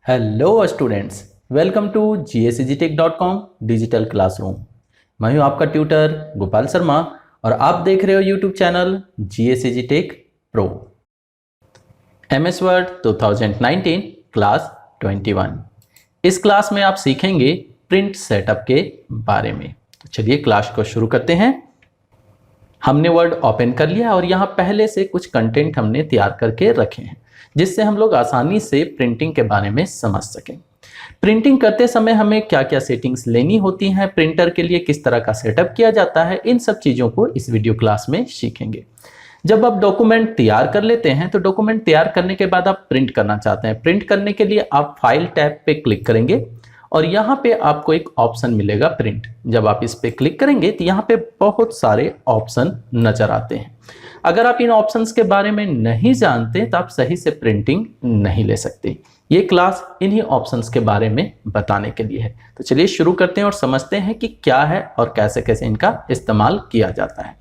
Hello students, welcome to GSEGTech.com digital classroom. मैं हूं आपका ट्यूटर गोपाल शर्मा और आप देख रहे हो YouTube channel GSEGTech pro. MS word 2019 class 21। इस क्लास में आप सीखेंगे प्रिंट सेटअप के बारे में। तो चलिए क्लास को शुरू करते हैं। हमने वर्ड ओपन कर लिया और यहाँ पहले से कुछ कंटेंट हमने तैयार करके रखे हैं जिससे हम लोग आसानी से प्रिंटिंग के बारे में समझ सकें। प्रिंटिंग करते समय हमें क्या क्या सेटिंग्स लेनी होती हैं, प्रिंटर के लिए किस तरह का सेटअप किया जाता है, इन सब चीज़ों को इस वीडियो क्लास में सीखेंगे। जब आप डॉक्यूमेंट तैयार कर लेते हैं तो डॉक्यूमेंट तैयार करने के बाद आप प्रिंट करना चाहते हैं। प्रिंट करने के लिए आप फाइल टैब पे क्लिक करेंगे और यहाँ पे आपको एक ऑप्शन मिलेगा प्रिंट। जब आप इस पे क्लिक करेंगे तो यहाँ पे बहुत सारे ऑप्शन नजर आते हैं। अगर आप इन ऑप्शंस के बारे में नहीं जानते तो आप सही से प्रिंटिंग नहीं ले सकते। ये क्लास इन्हीं ऑप्शंस के बारे में बताने के लिए है। तो चलिए शुरू करते हैं और समझते हैं कि क्या है और कैसे कैसे इनका इस्तेमाल किया जाता है।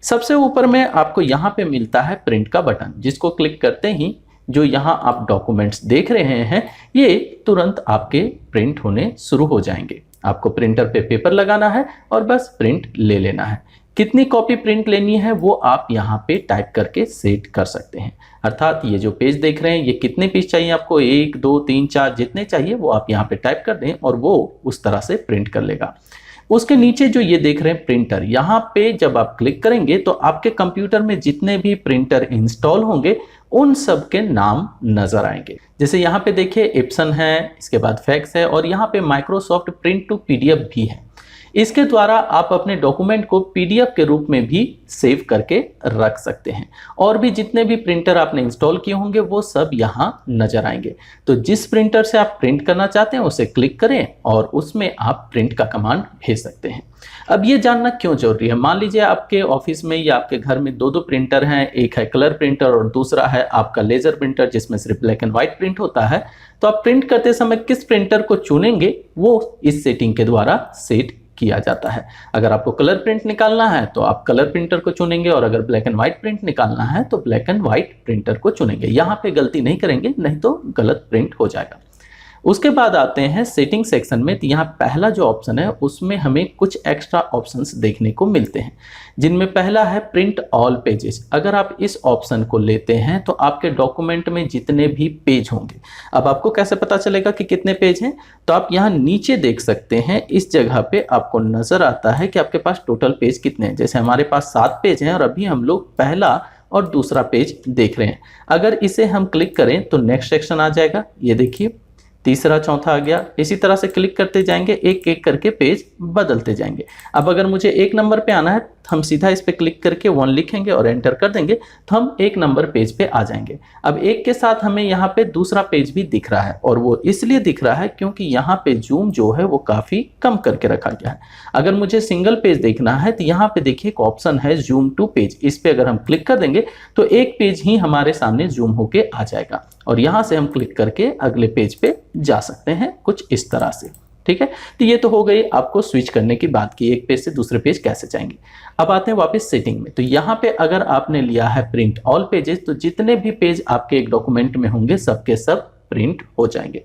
सबसे ऊपर में आपको यहाँ पे मिलता है प्रिंट का बटन, जिसको क्लिक करते ही जो यहाँ आप डॉक्यूमेंट्स देख रहे हैं ये तुरंत आपके प्रिंट होने शुरू हो जाएंगे। आपको प्रिंटर पे पेपर लगाना है और बस प्रिंट ले लेना है। कितनी कॉपी प्रिंट लेनी है वो आप यहाँ पे टाइप करके सेट कर सकते हैं। अर्थात ये जो पेज देख रहे हैं ये कितने पीस चाहिए आपको, 1 2 3 4 जितने चाहिए वो आप यहाँ पे टाइप कर दें और वो उस तरह से प्रिंट कर लेगा। उसके नीचे जो ये देख रहे हैं प्रिंटर, यहाँ पे जब आप क्लिक करेंगे तो आपके कंप्यूटर में जितने भी प्रिंटर इंस्टॉल होंगे उन सब के नाम नजर आएंगे। जैसे यहाँ पे देखिए एप्सन है, इसके बाद फैक्स है और यहाँ पे माइक्रोसॉफ्ट प्रिंट टू PDF भी है। इसके द्वारा आप अपने डॉक्यूमेंट को PDF के रूप में भी सेव करके रख सकते हैं और भी जितने भी प्रिंटर आपने इंस्टॉल किए होंगे वो सब यहाँ नजर आएंगे। तो जिस प्रिंटर से आप प्रिंट करना चाहते हैं उसे क्लिक करें और उसमें आप प्रिंट का कमांड भेज सकते हैं। अब ये जानना क्यों जरूरी है, मान लीजिए आपके ऑफिस में या आपके घर में दो प्रिंटर हैं, एक है कलर प्रिंटर और दूसरा है आपका लेजर प्रिंटर जिसमें सिर्फ ब्लैक एंड व्हाइट प्रिंट होता है। तो आप प्रिंट करते समय किस प्रिंटर को चुनेंगे वो इस सेटिंग के द्वारा सेट किया जाता है। अगर आपको कलर प्रिंट निकालना है तो आप कलर प्रिंटर को चुनेंगे और अगर ब्लैक एंड व्हाइट प्रिंट निकालना है तो ब्लैक एंड व्हाइट प्रिंटर को चुनेंगे। यहाँ पे गलती नहीं करेंगे, नहीं तो गलत प्रिंट हो जाएगा। उसके बाद आते हैं सेटिंग सेक्शन में। तो यहाँ पहला जो ऑप्शन है उसमें हमें कुछ एक्स्ट्रा ऑप्शंस देखने को मिलते हैं, जिनमें पहला है प्रिंट ऑल पेजेस। अगर आप इस ऑप्शन को लेते हैं तो आपके डॉक्यूमेंट में जितने भी पेज होंगे, अब आपको कैसे पता चलेगा कि कितने पेज हैं, तो आप यहाँ नीचे देख सकते हैं। इस जगह पे आपको नजर आता है कि आपके पास टोटल पेज कितने हैं। जैसे हमारे पास 7 पेज हैं और अभी हम लोग पहला और दूसरा पेज देख रहे हैं। अगर इसे हम क्लिक करें तो नेक्स्ट सेक्शन आ जाएगा, ये देखिए तीसरा चौथा आ गया। इसी तरह से क्लिक करते जाएंगे, एक एक करके पेज बदलते जाएंगे। अब अगर मुझे 1 नंबर पे आना है हम सीधा इस पे क्लिक करके 1 लिखेंगे और एंटर कर देंगे तो हम 1 नंबर पेज पे आ जाएंगे। अब एक के साथ हमें यहाँ पे दूसरा पेज भी दिख रहा है और वो इसलिए दिख रहा है क्योंकि यहाँ पे जूम जो है वो काफी कम करके रखा गया है। अगर मुझे सिंगल पेज देखना है तो यहाँ पे देखिए एक ऑप्शन है जूम टू पेज, इस पे अगर हम क्लिक कर देंगे तो एक पेज ही हमारे सामने जूम होके आ जाएगा और यहाँ से हम क्लिक करके अगले पेज पे जा सकते हैं कुछ इस तरह से। ठीक है, तो ये तो हो गई आपको स्विच करने की बात की, एक पेज से दूसरे पेज कैसे जाएंगे। अब आते हैं वापस सेटिंग में। तो यहाँ पे अगर आपने लिया है प्रिंट ऑल पेजेस तो जितने भी पेज आपके एक डॉक्यूमेंट में होंगे सबके सब प्रिंट हो जाएंगे।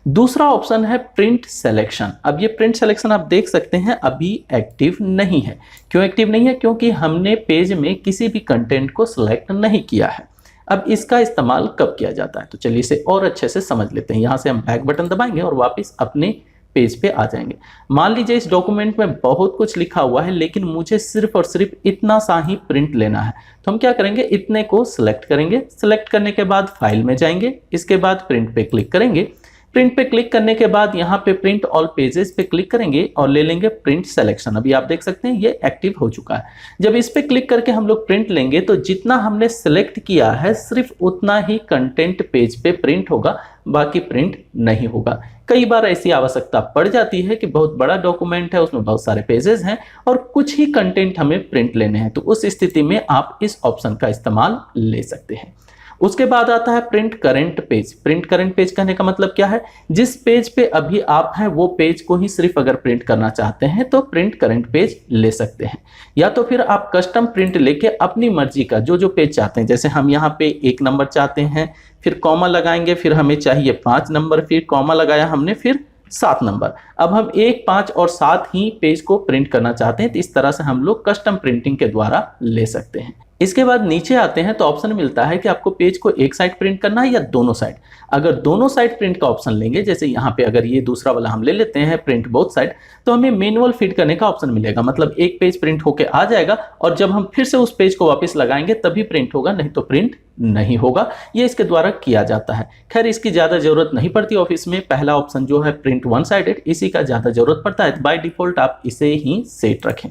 दूसरा ऑप्शन है प्रिंट सिलेक्शन। अब ये प्रिंट सिलेक्शन आप देख सकते हैं अभी एक्टिव नहीं है। क्यों एक्टिव नहीं है? क्योंकि हमने पेज में किसी भी कंटेंट को सिलेक्ट नहीं किया है। अब इसका इस्तेमाल कब किया जाता है तो चलिए इसे और अच्छे से समझ लेते हैं। यहाँ से हम बैक बटन दबाएंगे और वापस अपने पेज पे आ जाएंगे। मान लीजिए इस डॉक्यूमेंट में बहुत कुछ लिखा हुआ है लेकिन मुझे सिर्फ और सिर्फ इतना सा ही प्रिंट लेना है, तो हम क्या करेंगे, इतने को सिलेक्ट करेंगे। सिलेक्ट करने के बाद फाइल में जाएंगे, इसके बाद प्रिंट पे क्लिक करेंगे। प्रिंट पे क्लिक करने के बाद यहाँ पे प्रिंट ऑल पेजेस पे क्लिक करेंगे और ले लेंगे प्रिंट सिलेक्शन। अभी आप देख सकते हैं ये एक्टिव हो चुका है। जब इस पे क्लिक करके हम लोग प्रिंट लेंगे तो जितना हमने सिलेक्ट किया है सिर्फ उतना ही कंटेंट पेज पे प्रिंट होगा, बाकी प्रिंट नहीं होगा। कई बार ऐसी आवश्यकता पड़ जाती है कि बहुत बड़ा डॉक्यूमेंट है, उसमें बहुत सारे पेजेस हैं और कुछ ही कंटेंट हमें प्रिंट लेने हैं, तो उस स्थिति में आप इस ऑप्शन का इस्तेमाल ले सकते हैं। उसके बाद आता है print current page. Print current page कहने का मतलब क्या है, जिस पेज पे अभी आप हैं वो पेज को ही सिर्फ अगर प्रिंट करना चाहते हैं तो प्रिंट करंट पेज ले सकते हैं, या तो फिर आप कस्टम प्रिंट लेके अपनी मर्जी का जो जो पेज चाहते हैं, जैसे हम यहाँ पे 1 नंबर चाहते हैं, फिर कॉमा लगाएंगे, फिर हमें चाहिए 5 नंबर, फिर कॉमा लगाया हमने, फिर 7 नंबर। अब हम 1, 5 और 7 ही पेज को प्रिंट करना चाहते हैं, तो इस तरह से हम लोग कस्टम प्रिंटिंग के द्वारा ले सकते हैं। इसके बाद नीचे आते हैं तो ऑप्शन मिलता है कि आपको पेज को एक साइड प्रिंट करना है या दोनों साइड। अगर दोनों साइड प्रिंट का ऑप्शन लेंगे, जैसे यहाँ पे अगर ये दूसरा वाला हम ले लेते हैं प्रिंट बोथ साइड, तो हमें मैनुअल फीड करने का ऑप्शन मिलेगा। मतलब एक पेज प्रिंट होके आ जाएगा और जब हम फिर से उस पेज को वापस लगाएंगे तभी प्रिंट होगा, नहीं तो प्रिंट नहीं होगा। ये इसके द्वारा किया जाता है। खैर इसकी ज्यादा जरूरत नहीं पड़ती ऑफिस में। पहला ऑप्शन जो है प्रिंट वन साइडेड, इसी का ज्यादा जरूरत पड़ता है। बाय डिफॉल्ट आप इसे ही सेट रखें।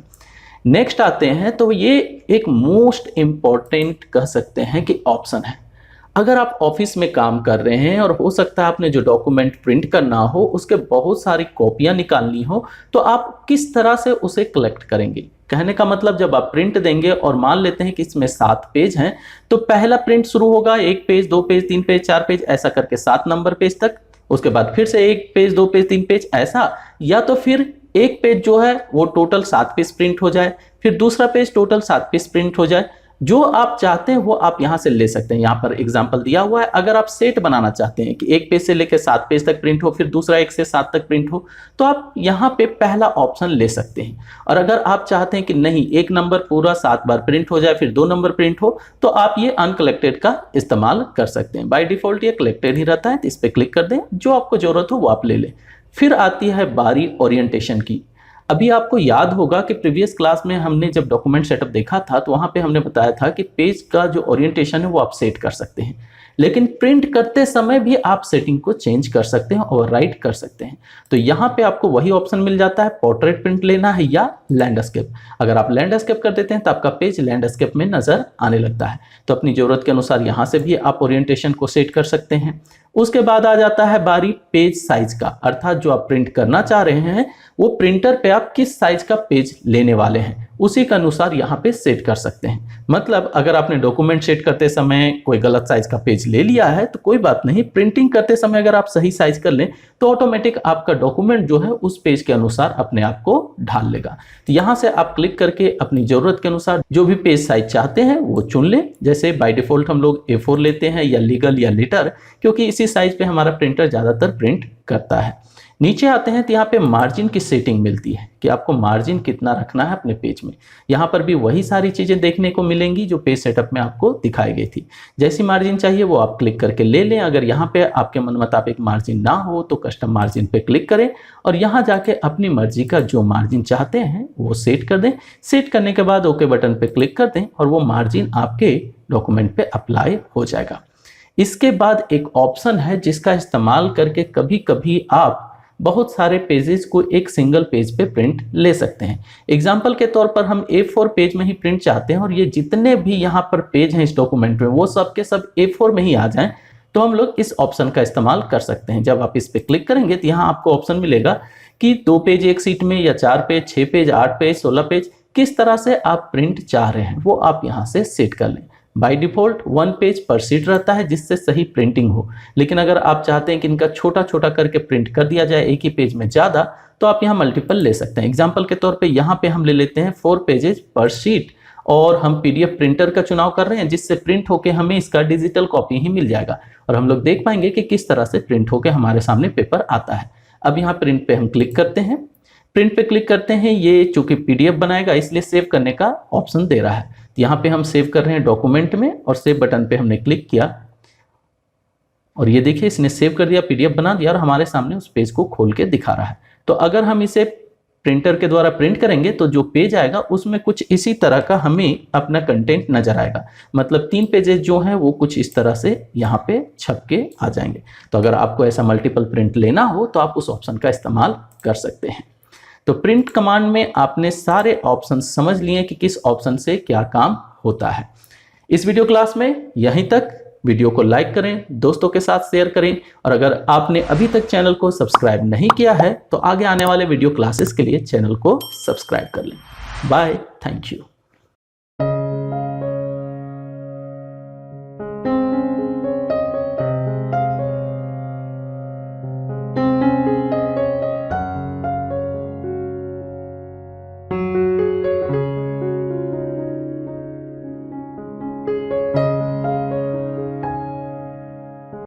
नेक्स्ट आते हैं तो ये एक मोस्ट इंपॉर्टेंट कह सकते हैं कि ऑप्शन है। अगर आप ऑफिस में काम कर रहे हैं और हो सकता है आपने जो डॉक्यूमेंट प्रिंट करना हो उसके बहुत सारी कॉपियां निकालनी हो, तो आप किस तरह से उसे कलेक्ट करेंगे। कहने का मतलब जब आप प्रिंट देंगे और मान लेते हैं कि इसमें 7 पेज हैं, तो पहला प्रिंट शुरू होगा 1 पेज, 2 पेज, 3 पेज, 4 पेज, ऐसा करके 7 नंबर पेज तक। उसके बाद फिर से 1 पेज, 2 पेज, 3 पेज, ऐसा। या तो फिर एक पेज जो है वो टोटल 7 पेज प्रिंट हो जाए, फिर दूसरा पेज टोटल 7 पेज प्रिंट हो जाए। जो आप चाहते हैं वो आप यहां से ले सकते हैं। यहां पर एग्जांपल दिया हुआ है। अगर आप सेट बनाना चाहते हैं कि एक पेज से लेकर 7 पेज तक प्रिंट हो, फिर दूसरा 1 से 7 तक प्रिंट हो, तो आप यहां पे पहला ऑप्शन ले सकते हैं। और अगर आप चाहते हैं कि नहीं, एक नंबर पूरा 7 बार प्रिंट हो जाए, फिर 2 नंबर प्रिंट हो, तो आप ये अनकलेक्टेड का इस्तेमाल कर सकते हैं। बाय डिफॉल्ट ये कलेक्टेड ही रहता है, तो इस पर क्लिक कर दें। जो आपको जरूरत हो वो आप ले लें। फिर आती है बारी ओरिएंटेशन की। अभी आपको याद होगा कि प्रीवियस क्लास में हमने जब डॉक्यूमेंट सेटअप देखा था तो वहां पे हमने बताया था कि पेज का जो ओरिएंटेशन है वो आप सेट कर सकते हैं, लेकिन प्रिंट करते समय भी आप सेटिंग को चेंज कर सकते हैं, ओवरराइड कर सकते हैं। तो यहाँ पे आपको वही ऑप्शन मिल जाता है, पोर्ट्रेट प्रिंट लेना है या लैंडस्केप। अगर आप लैंडस्केप कर देते हैं तो आपका पेज लैंडस्केप में नजर आने लगता है। तो अपनी जरूरत के अनुसार यहाँ से भी आप ओरिएंटेशन को सेट कर सकते हैं। उसके बाद आ जाता है बारी पेज साइज का, अर्थात जो आप प्रिंट करना चाह रहे हैं वो प्रिंटर पे आप किस साइज का पेज लेने वाले हैं उसी के अनुसार यहाँ पे सेट कर सकते हैं। मतलब अगर आपने डॉक्यूमेंट सेट करते समय कोई गलत साइज का पेज ले लिया है तो कोई बात नहीं, प्रिंटिंग करते समय अगर आप सही साइज कर लें तो ऑटोमेटिक आपका डॉक्यूमेंट जो है उस पेज के अनुसार अपने आप को ढाल लेगा। तो यहाँ से आप क्लिक करके अपनी जरूरत के अनुसार जो भी पेज साइज चाहते हैं वो चुन लें। जैसे बाय डिफॉल्ट हम लोग A4 लेते हैं या लीगल या लेटर, क्योंकि इसी साइज पे हमारा प्रिंटर ज्यादातर प्रिंट करता है। नीचे आते हैं तो यहाँ पे मार्जिन की सेटिंग मिलती है कि आपको मार्जिन कितना रखना है अपने पेज में। यहाँ पर भी वही सारी चीजें देखने को मिलेंगी जो पेज सेटअप में आपको दिखाई गई थी। जैसी मार्जिन चाहिए वो आप क्लिक करके ले लें। अगर यहाँ पे आपके मन मुताबिक मार्जिन ना हो तो कस्टम मार्जिन पे क्लिक करें और यहाँ जाके अपनी मर्जी का जो मार्जिन चाहते हैं वो सेट कर दें। सेट करने के बाद ओके बटन पे क्लिक कर दें और वो मार्जिन आपके डॉक्यूमेंट पे अप्लाई हो जाएगा। इसके बाद एक ऑप्शन है जिसका इस्तेमाल करके कभी कभी आप बहुत सारे पेजेस को एक सिंगल पेज पे प्रिंट ले सकते हैं। एग्जाम्पल के तौर पर हम A4 पेज में ही प्रिंट चाहते हैं और ये जितने भी यहाँ पर पेज हैं इस डॉक्यूमेंट में वो सब के सब A4 में ही आ जाएं, तो हम लोग इस ऑप्शन का इस्तेमाल कर सकते हैं। जब आप इस पे क्लिक करेंगे तो यहाँ आपको ऑप्शन मिलेगा कि 2 पेज एक सीट में या 4 पेज, 6 पेज, 8 पेज, 16 पेज, किस तरह से आप प्रिंट चाह रहे हैं वो आप यहाँ से सेट कर लें। बाय डिफॉल्ट 1 पेज पर सीट रहता है जिससे सही प्रिंटिंग हो, लेकिन अगर आप चाहते हैं कि इनका छोटा छोटा करके प्रिंट कर दिया जाए एक ही पेज में ज़्यादा, तो आप यहाँ मल्टीपल ले सकते हैं। एग्जाम्पल के तौर पे यहाँ पे हम ले लेते हैं 4 पेजेज पर शीट और हम PDF प्रिंटर का चुनाव कर रहे हैं जिससे प्रिंट होके हमें इसका डिजिटल कॉपी ही मिल जाएगा और हम लोग देख पाएंगे कि किस तरह से प्रिंट होके हमारे सामने पेपर आता है। अब यहाँ प्रिंट पे हम क्लिक करते हैं। प्रिंट पे क्लिक करते हैं, ये चूंकि PDF बनाएगा इसलिए सेव करने का ऑप्शन दे रहा है। यहाँ पे हम सेव कर रहे हैं डॉक्यूमेंट में और सेव बटन पे हमने क्लिक किया और ये देखिए इसने सेव कर दिया, PDF बना दिया और हमारे सामने उस पेज को खोल के दिखा रहा है। तो अगर हम इसे प्रिंटर के द्वारा प्रिंट करेंगे तो जो पेज आएगा उसमें कुछ इसी तरह का हमें अपना कंटेंट नजर आएगा। मतलब 3 पेजेस जो हैं वो कुछ इस तरह से यहाँ पे छप के आ जाएंगे। तो अगर आपको ऐसा मल्टीपल प्रिंट लेना हो तो आप उस ऑप्शन का इस्तेमाल कर सकते हैं। तो प्रिंट कमांड में आपने सारे ऑप्शन समझ लिए कि किस ऑप्शन से क्या काम होता है। इस वीडियो क्लास में यहीं तक। वीडियो को लाइक करें, दोस्तों के साथ शेयर करें और अगर आपने अभी तक चैनल को सब्सक्राइब नहीं किया है तो आगे आने वाले वीडियो क्लासेस के लिए चैनल को सब्सक्राइब कर लें। Bye, thank you. हैं।